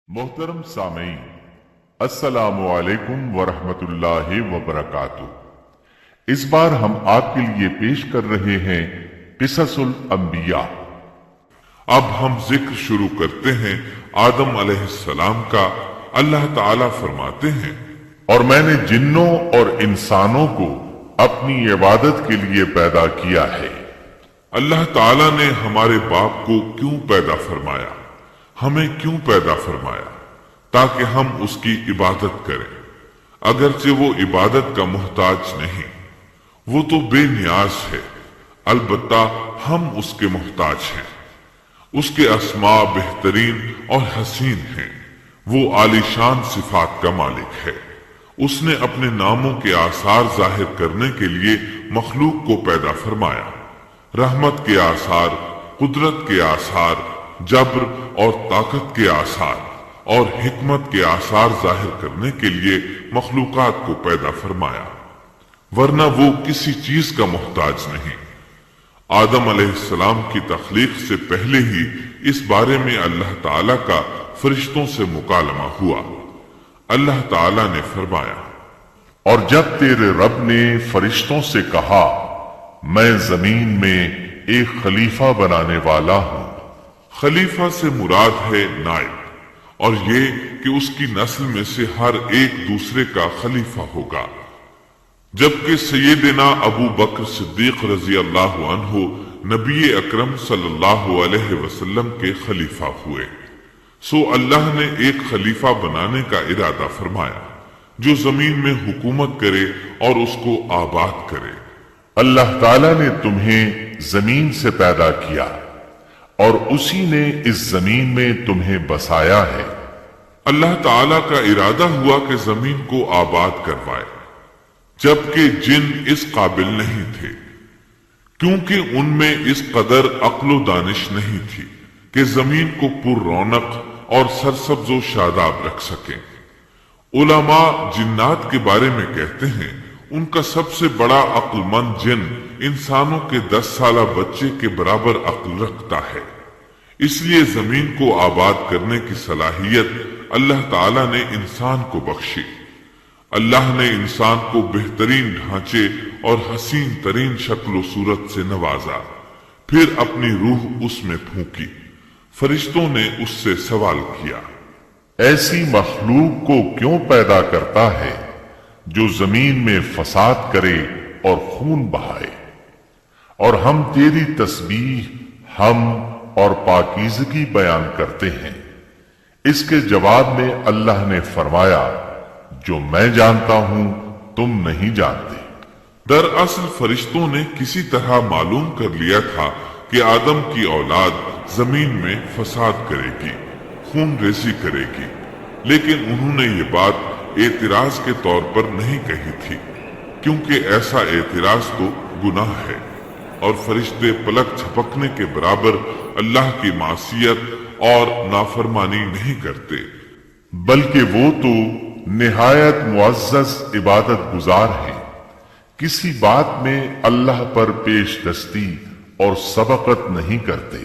मोहतरम सामीन, अस्सलामु अलैकुम वरहमतुल्लाहि वबरकातुहू। इस बार हम आपके लिए पेश कर रहे हैं क़िससुल अंबिया। अब हम जिक्र शुरू करते हैं आदम अलैहिस्सलाम का। अल्लाह ताला फरमाते हैं, और मैंने जिन्नों और इंसानों को अपनी इबादत के लिए पैदा किया है। अल्लाह ताला ने हमारे बाप को क्यों पैदा फरमाया, हमें क्यों पैदा फरमाया? ताकि हम उसकी इबादत करें। अगरचे वो इबादत का मुहताज नहीं, वो तो बेनियाज है, अलबत्ता हम उसके मुहताज हैं। उसके अस्मा बेहतरीन और हसीन हैं। वो आलीशान सिफात का मालिक है। उसने अपने नामों के आसार जाहिर करने के लिए मखलूक को पैदा फरमाया। रहमत के आसार, कुदरत के आसार, जब्र और ताकत के आसार और हिकमत के आसार जाहिर करने के लिए मखलूकात को पैदा फरमाया, वरना वो किसी चीज का मोहताज नहीं। आदम अलैहिस्सलाम की तख्लीक से पहले ही इस बारे में अल्लाह ताला का फरिश्तों से मुकालमा हुआ। अल्लाह ताला ने फरमाया, और जब तेरे रब ने फरिश्तों से कहा, मैं जमीन में एक खलीफा बनाने वाला हूं। खलीफा से मुराद है नाइब, और ये कि उसकी नस्ल में से हर एक दूसरे का खलीफा होगा। जबकि सैयदना अबू बकर सिद्दीक रजी अल्लाह अन्हु नबी अकरम सल्लल्लाहु अलैहि वसल्लम के खलीफा हुए, सो अल्लाह ने एक खलीफा बनाने का इरादा फरमाया जो जमीन में हुकूमत करे और उसको आबाद करे। अल्लाह ताला ने तुम्हें जमीन से पैदा किया और उसी ने इस जमीन में तुम्हें बसाया है। अल्लाह ताला का इरादा हुआ कि जमीन को आबाद करवाए, जबकि जिन इस काबिल नहीं थे, क्योंकि उनमें इस कदर अक्ल दानिश नहीं थी कि जमीन को पुर रौनक और सरसब्ज व शादाब रख सकें। उलमा जिन्नात के बारे में कहते हैं, उनका सबसे बड़ा अक्लमंद जिन इंसानों के 10 साला बच्चे के बराबर अक्ल रखता है। इसलिए जमीन को आबाद करने की सलाहियत अल्लाह ताला ने इंसान को बख्शी। अल्लाह ने इंसान को बेहतरीन ढांचे और हसीन तरीन शक्ल सूरत से नवाजा, फिर अपनी रूह उसमें फूंकी। फरिश्तों ने उससे सवाल किया, ऐसी मखलूक को क्यों पैदा करता है जो जमीन में फसाद करे और खून बहाए? और हम तेरी तस्बीह हम और पाकीज़गी बयान करते हैं। इसके जवाब में अल्लाह ने फरमाया, जो मैं जानता हूं तुम नहीं जानते। दरअसल फरिश्तों ने किसी तरह मालूम कर लिया था कि आदम की औलाद जमीन में फसाद करेगी, खून रेजी करेगी, लेकिन उन्होंने ये बात एतराज के तौर पर नहीं कही थी, क्योंकि ऐसा एतराज तो गुनाह है और फरिश्ते पलक झपकने के बराबर अल्लाह की मासियत और नाफरमानी नहीं करते, बल्कि वो तो निहायत मुअज़्ज़ज़ इबादत गुजार है। किसी बात में अल्लाह पर पेश दस्ती और सबकत नहीं करते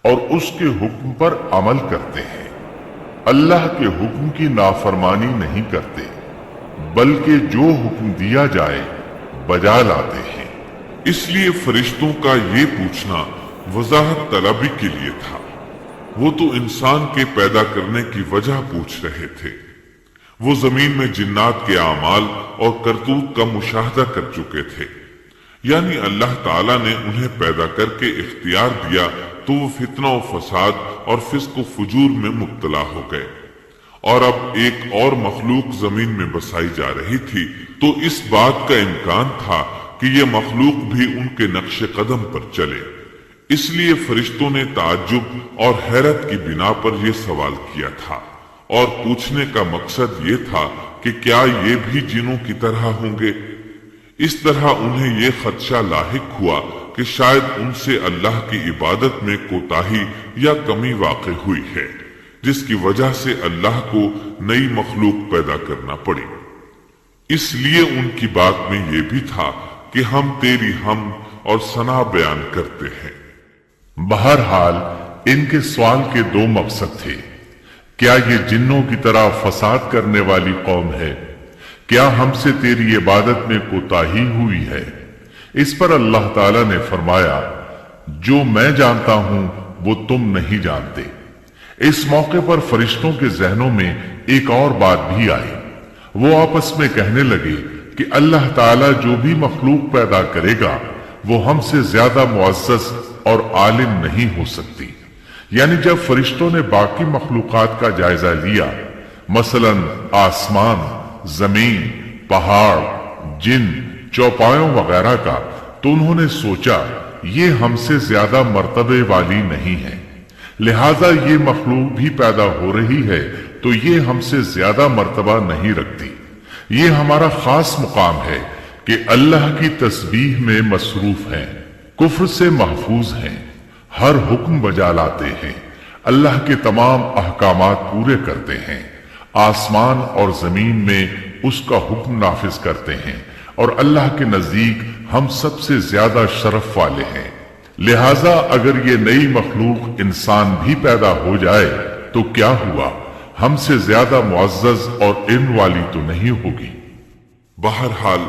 और उसके हुक्म पर अमल करते हैं। अल्लाह के हुक्म की नाफरमानी नहीं करते, बल्कि जो हुक्म दिया जाए बजा लाते हैं। इसलिए फरिश्तों का ये पूछना वजाहत तलबी के लिए था। वो तो इंसान के पैदा करने की वजह पूछ रहे थे। वो जमीन में जिन्नात के आमाल और करतूत का मुशाहदा कर चुके थे, यानी अल्लाह ताला ने उन्हें पैदा करके इख्तियार दिया तो वो फितना और फसाद और फिस्क व फुजूर में मुब्तला हो गए। और अब एक और मखलूक जमीन में बसाई जा रही थी, तो इस बात का इम्कान था कि ये मखलूक भी उनके नक्शे कदम पर चले। इसलिए फरिश्तों ने ताज्जुब और हैरत की बिना पर यह सवाल किया था, और पूछने का मकसद ये था कि क्या ये भी जिनों की तरह होंगे। इस तरह उन्हें यह खदशा लाहिक हुआ कि शायद उनसे अल्लाह की इबादत में कोताही या कमी वाक़ हुई है, जिसकी वजह से अल्लाह को नई मखलूक पैदा करना पड़ी। इसलिए उनकी बात में यह भी था कि हम तेरी हम और सना बयान करते हैं। बहरहाल इनके सवाल के दो मकसद थे کیا یہ جنوں کی طرح فساد کرنے والی قوم ہے؟ کیا ہم سے تیری عبادت میں کوتاہی ہوئی ہے؟ اس پر اللہ تعالی نے فرمایا، جو میں جانتا ہوں وہ تم نہیں جانتے۔ اس موقع پر فرشتوں کے ذہنوں میں ایک اور بات بھی آئی۔ وہ آپس میں کہنے لگے کہ اللہ تعالی جو بھی مخلوق پیدا کرے گا وہ ہم سے زیادہ معزز اور عالم نہیں ہو سکتی۔ یعنی جب فرشتوں نے باقی مخلوقات کا جائزہ لیا، مثلا آسمان، زمین، پہاڑ، جن، چوپایوں وغیرہ کا، تو انہوں نے سوچا یہ ہم سے زیادہ مرتبے والی نہیں ہے، لہذا یہ مخلوق بھی پیدا ہو رہی ہے تو یہ ہم سے زیادہ مرتبہ نہیں رکھتی۔ یہ ہمارا خاص مقام ہے کہ اللہ کی تسبیح میں مصروف ہیں، کفر سے محفوظ ہیں، ہر حکم بجا لاتے ہیں، اللہ کے تمام احکامات پورے کرتے ہیں، آسمان اور زمین میں اس کا حکم نافذ کرتے ہیں، اور اللہ کے نزدیک ہم سب سے زیادہ شرف والے ہیں۔ لہذا اگر یہ نئی مخلوق انسان بھی پیدا ہو جائے تو کیا ہوا، ہم سے زیادہ معزز اور علم والی تو نہیں ہوگی۔ بہرحال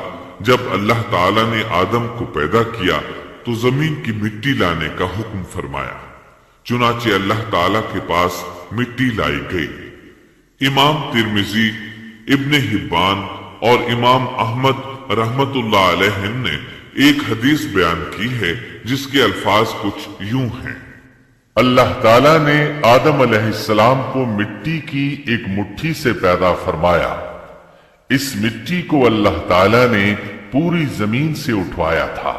جب اللہ تعالی نے آدم کو پیدا کیا تو زمین کی مٹی لانے کا حکم فرمایا، چنانچہ اللہ تعالی کے پاس مٹی لائی گئی۔ امام ترمذی، ابن حبان اور امام احمد رحمت اللہ علیہ نے ایک حدیث بیان کی ہے جس کے الفاظ کچھ یوں ہیں۔ اللہ تعالیٰ نے آدم علیہ السلام کو مٹی کی ایک مٹھی سے پیدا فرمایا۔ اس مٹی کو اللہ تعالیٰ نے پوری زمین سے اٹھوایا تھا۔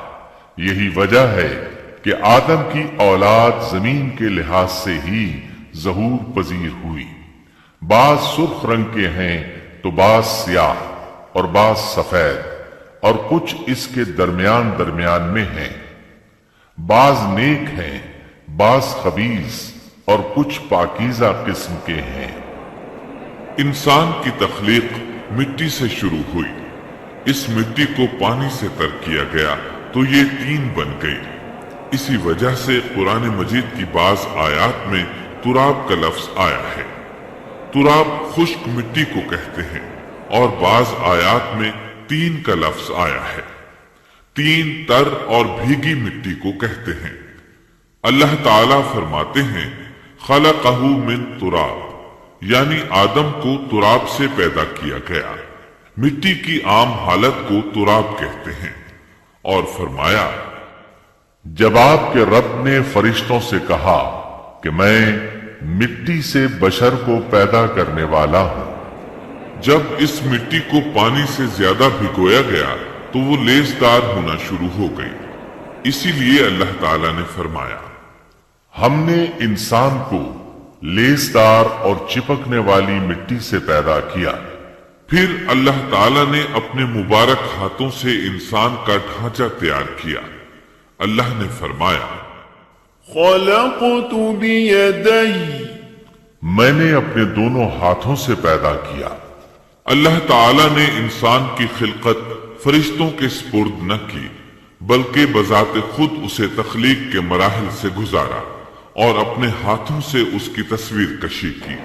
یہی وجہ ہے کہ آدم کی اولاد زمین کے لحاظ سے ہی ظہور پذیر ہوئی۔ بعض سرخ رنگ کے ہیں تو بعض سیاہ اور بعض سفید، اور کچھ اس کے درمیان میں ہیں۔ بعض نیک ہیں، بعض خبیث، اور کچھ پاکیزہ قسم کے ہیں۔ انسان کی تخلیق مٹی سے شروع ہوئی۔ اس مٹی کو پانی سے تر کیا گیا تو یہ طین بن گئی۔ اسی وجہ سے قرآن مجید کی بعض آیات میں تراب کا لفظ آیا ہے۔ تراب خشک مٹی کو کہتے ہیں، اور بعض آیات میں طین کا لفظ آیا ہے۔ طین تر اور بھیگی مٹی کو کہتے ہیں۔ اللہ تعالیٰ فرماتے ہیں، خلقہ من تراب، یعنی آدم کو تراب سے پیدا کیا گیا۔ مٹی کی عام حالت کو تراب کہتے ہیں، اور فرمایا، جب آپ کے رب نے فرشتوں سے کہا کہ میں مٹی سے بشر کو پیدا کرنے والا ہوں، جب اس مٹی کو پانی سے زیادہ بھگویا گیا تو وہ لیسدار ہونا شروع ہو گئی۔ اسی لیے اللہ تعالیٰ نے فرمایا، ہم نے انسان کو لیسدار اور چپکنے والی مٹی سے پیدا کیا۔ پھر اللہ تعالیٰ نے اپنے مبارک ہاتھوں سے انسان کا ڈھانچہ تیار کیا۔ اللہ نے فرمایا، خلقت بیدی، میں نے اپنے دونوں ہاتھوں سے پیدا کیا۔ اللہ تعالیٰ نے انسان کی خلقت فرشتوں کے سپرد نہ کی، بلکہ بذات خود اسے تخلیق کے مراحل سے گزارا اور اپنے ہاتھوں سے اس کی تصویر کشی کی۔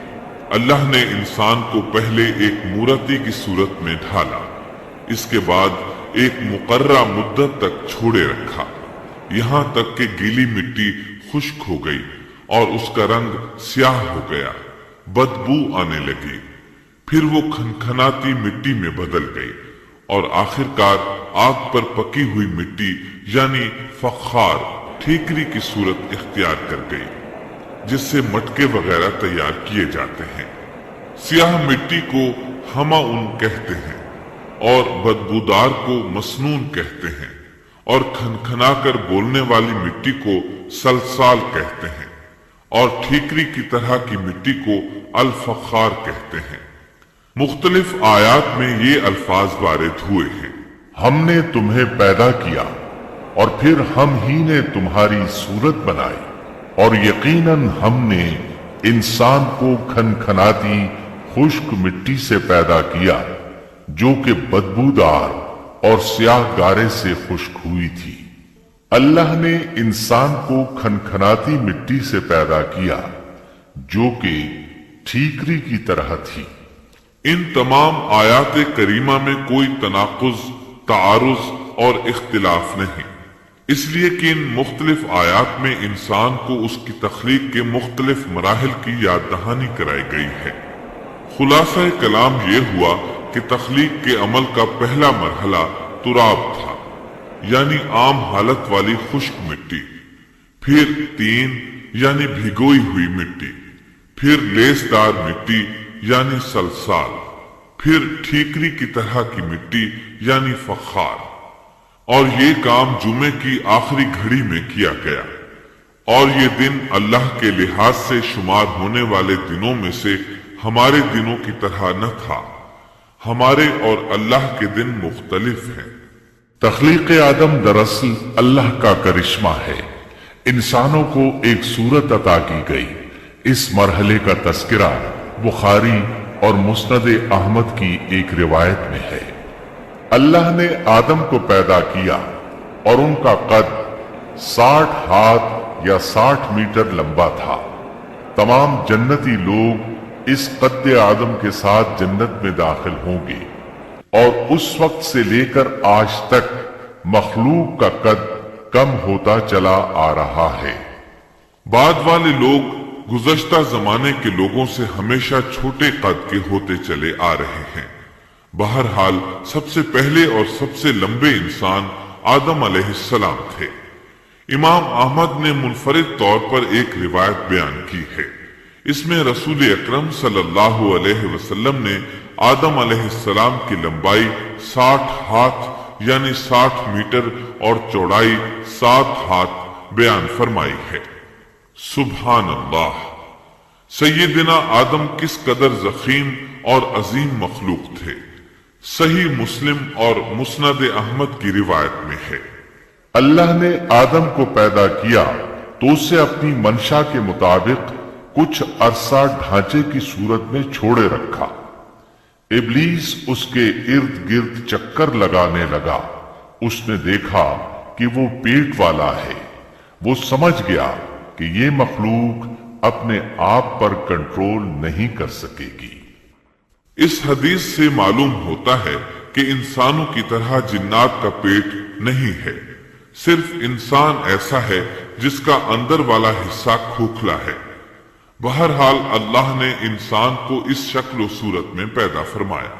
اللہ نے انسان کو پہلے ایک مورتی کی صورت میں ڈھالا، اس کے بعد ایک مقررہ مدت تک چھوڑے رکھا، یہاں تک کہ گیلی مٹی خشک ہو گئی اور اس کا رنگ سیاہ ہو گیا، بدبو آنے لگی، پھر وہ کھنکھناتی مٹی میں بدل گئی، اور آخرکار آگ پر پکی ہوئی مٹی یعنی فخار ٹھیکری کی صورت اختیار کر گئی، جس سے مٹکے وغیرہ تیار کیے جاتے ہیں۔ سیاہ مٹی کو ہماؤن کہتے ہیں، اور بدبودار کو مسنون کہتے ہیں، اور کھنکھنا کر بولنے والی مٹی کو سلسال کہتے ہیں، اور ٹھیکری کی طرح کی مٹی کو الفخار کہتے ہیں۔ مختلف آیات میں یہ الفاظ وارد ہوئے ہیں۔ ہم نے تمہیں پیدا کیا اور پھر ہم ہی نے تمہاری صورت بنائی، اور یقیناً ہم نے انسان کو کھنکھناتی خشک مٹی سے پیدا کیا جو کہ بدبودار اور سیاہ گارے سے خشک ہوئی تھی۔ اللہ نے انسان کو کھنکھناتی مٹی سے پیدا کیا جو کہ ठीकरी की तरह थी। इन तमाम आयात करीमा में कोई तनाकुज, तारुज और इख्तिलाफ नहीं, इसलिए कि इन मुख्तलिफ आयात में इंसान को उसकी तख्लीक के मुख्तलिफ मराहिल की याद दहानी कराई गई है। खुलासा कलाम यह हुआ कि तख्लीक के अमल का पहला मरहला तुराब था, यानी आम हालत वाली खुश्क मिट्टी, फिर तीन यानी भिगोई हुई मिट्टी, फिर लेसदार मिट्टी यानी सलसाल, फिर ठीकरी की तरह की मिट्टी यानी फखार। और ये काम जुमे की आखिरी घड़ी में किया गया, और ये दिन अल्लाह के लिहाज से शुमार होने वाले दिनों में से हमारे दिनों की तरह न था। हमारे और अल्लाह के दिन मुख्तलिफ हैं। तख्लीक आदम दरअसल अल्लाह का करिश्मा है। इंसानों को एक सूरत अता की गई। इस मरहले का तस्करा बुखारी और मुस्नद अहमद की एक रिवायत में है। अल्लाह ने आदम को पैदा किया और उनका कद 60 हाथ या 60 मीटर लंबा था। तमाम जन्नती लोग इस कद आदम के साथ जन्नत में दाखिल होंगे, और उस वक्त से लेकर आज तक मखलूक का कद कम होता चला आ रहा है। बाद वाले लोग गुज़श्ता जमाने के लोगों से हमेशा छोटे कद के होते चले आ रहे हैं। बहरहाल सबसे पहले और सबसे लंबे इंसान आदम अलैहिस्सलाम थे। इमाम अहमद ने मुनफरिद तौर पर एक रिवायत बयान की है। इसमें रसूल अकरम सल्लल्लाहु अलैहि वसल्लम ने आदम अलैहिस्सलाम की लंबाई 60 हाथ यानी 60 मीटर और चौड़ाई 7 हाथ बयान फरमाई है। सुभान अल्लाह! सैयदना आदम किस कदर जखीम और अजीम मखलूक थे। सही मुस्लिम और मुस्नद अहमद की रिवायत में है, अल्लाह ने आदम को पैदा किया तो उसे अपनी मंशा के मुताबिक कुछ अरसा ढांचे की सूरत में छोड़े रखा। इब्लीस उसके इर्द गिर्द चक्कर लगाने लगा। उसने देखा कि वो पेट वाला है। वो समझ गया कि ये मखलूक अपने आप पर कंट्रोल नहीं कर सकेगी। इस हदीस से मालूम होता है कि इंसानों की तरह जिन्नात का पेट नहीं है। सिर्फ इंसान ऐसा है जिसका अंदर वाला हिस्सा खोखला है। बहरहाल अल्लाह ने इंसान को इस शक्ल और सूरत में पैदा फरमाया।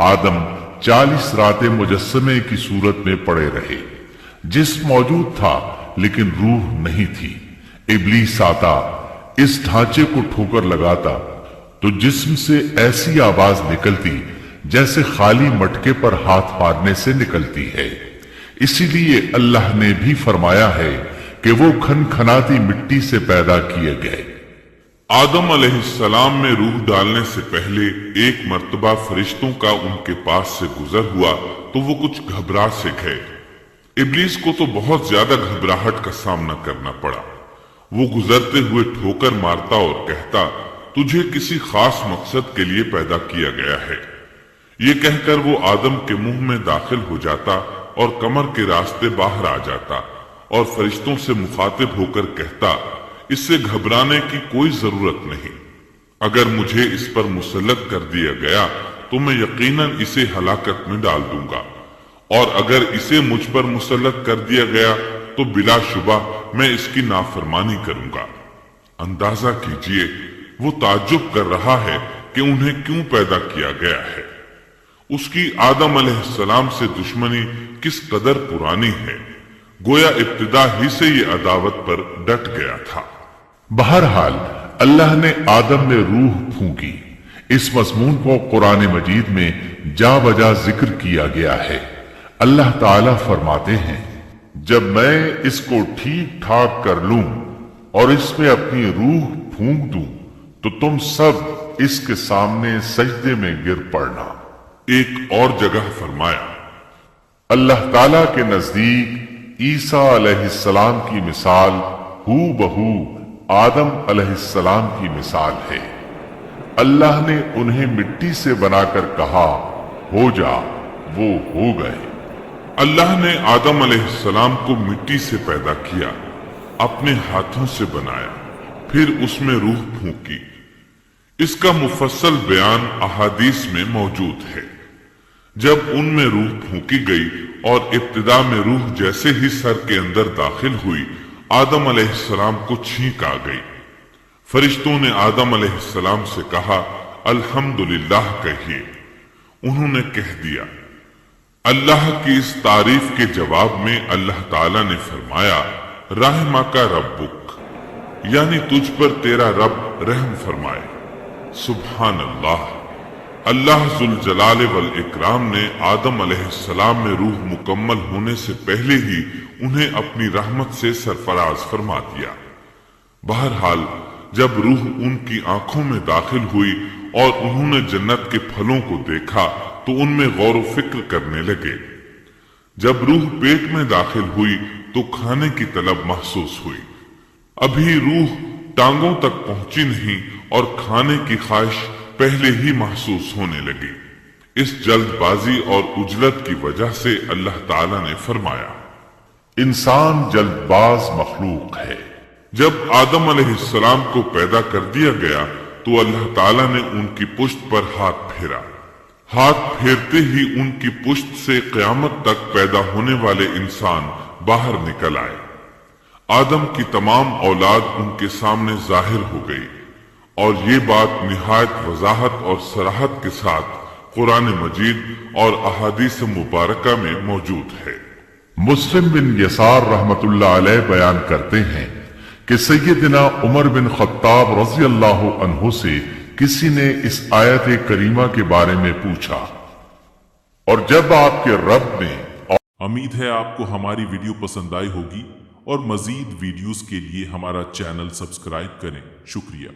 आदम 40 रातें मुजस्समे की सूरत में पड़े रहे। जिस्म मौजूद था लेकिन रूह नहीं थी। इब्लीस आता, इस ढांचे को ठोकर लगाता तो जिस्म से ऐसी आवाज निकलती जैसे खाली मटके पर हाथ मारने से निकलती है। इसीलिए अल्लाह ने भी फरमाया है कि वो खनखनाती मिट्टी से पैदा किए गए। आदम अलैहिस्सलाम में रूह डालने से पहले एक मर्तबा फरिश्तों का उनके पास से गुजर हुआ तो वो कुछ घबरा से गए। इब्लीस को तो बहुत ज्यादा घबराहट का सामना करना पड़ा। वो गुजरते हुए ठोकर मारता और कहता, तुझे किसी खास मकसद के लिए पैदा किया गया है। ये कहकर वो आदम के मुंह में दाखिल हो जाता और कमर के रास्ते बाहर आ जाता और फरिश्तों से मुखातिब होकर कहता, इससे घबराने की कोई जरूरत नहीं। अगर मुझे इस पर मुसल्लत कर दिया गया तो मैं यकीनन इसे हलाकत में डाल दूंगा, और अगर इसे मुझ पर मुसल्लत कर दिया गया तो बिलाशुबा मैं इसकी नाफरमानी करूंगा। अंदाजा कीजिए वो ताज्जुब कर रहा है कि उन्हें क्यों पैदा किया गया है। उसकी आदम अलैहिस्सलाम से दुश्मनी किस कदर पुरानी है। गोया इब्तिदा ही से ये अदावत पर डट गया था। बहरहाल अल्लाह ने आदम में रूह फूंकी। इस मज़मून को कुरान मजीद में जा बजा जिक्र किया गया है। अल्लाह ताला फरमाते हैं, जब मैं इसको ठीक ठाक कर लूं और इसमें अपनी रूह फूंक दूं तो तुम सब इसके सामने सजदे में गिर पड़ना। एक और जगह फरमाया, अल्लाह ताला के नजदीक ईसा अलैहिस्सलाम की मिसाल हू बहू आदम अलैहिस्सलाम की मिसाल है। अल्लाह ने उन्हें मिट्टी से बनाकर कहा, हो जा, वो हो गए। अल्लाह ने आदम अलैहिस्सलाम को मिट्टी से पैदा किया, अपने हाथों से बनाया, फिर उसमें रूह फूंकी। اس کا مفصل بیان احادیث میں موجود ہے۔ جب ان میں روح پھونکی گئی اور ابتدا میں روح جیسے ہی سر کے اندر داخل ہوئی، آدم علیہ السلام کو چھینک آ گئی۔ فرشتوں نے آدم علیہ السلام سے کہا الحمدللہ کہیے۔ انہوں نے کہہ دیا۔ اللہ کی اس تعریف کے جواب میں اللہ تعالی نے فرمایا رحمک ربک، یعنی تجھ پر تیرا رب رحم فرمائے۔ سبحان اللہ۔ اللہ ذوالجلال والاکرام نے آدم علیہ السلام میں روح مکمل ہونے سے پہلے ہی انہیں اپنی رحمت سے سرفراز فرما دیا۔ بہرحال جب روح ان کی آنکھوں میں داخل ہوئی اور انہوں نے جنت کے پھلوں کو دیکھا تو ان میں غور و فکر کرنے لگے۔ جب روح پیٹ میں داخل ہوئی تو کھانے کی طلب محسوس ہوئی۔ ابھی روح ٹانگوں تک پہنچی نہیں اور کھانے کی خواہش پہلے ہی محسوس ہونے لگی۔ اس جلد بازی اور عجلت کی وجہ سے اللہ تعالی نے فرمایا انسان جلد باز مخلوق ہے۔ جب آدم علیہ السلام کو پیدا کر دیا گیا تو اللہ تعالی نے ان کی پشت پر ہاتھ پھیرا۔ ہاتھ پھیرتے ہی ان کی پشت سے قیامت تک پیدا ہونے والے انسان باہر نکل آئے۔ آدم کی تمام اولاد ان کے سامنے ظاہر ہو گئی، اور یہ بات نہایت وضاحت اور صراحت کے ساتھ قرآن مجید اور احادیث مبارکہ میں موجود ہے۔ مسلم بن یسار رحمت اللہ علیہ بیان کرتے ہیں کہ سیدنا عمر بن خطاب رضی اللہ عنہ سے کسی نے اس آیت کریمہ کے بارے میں پوچھا، اور جب آپ کے رب نے امید ہے آپ کو ہماری ویڈیو پسند آئی ہوگی، اور مزید ویڈیوز کے لیے ہمارا چینل سبسکرائب کریں۔ شکریہ۔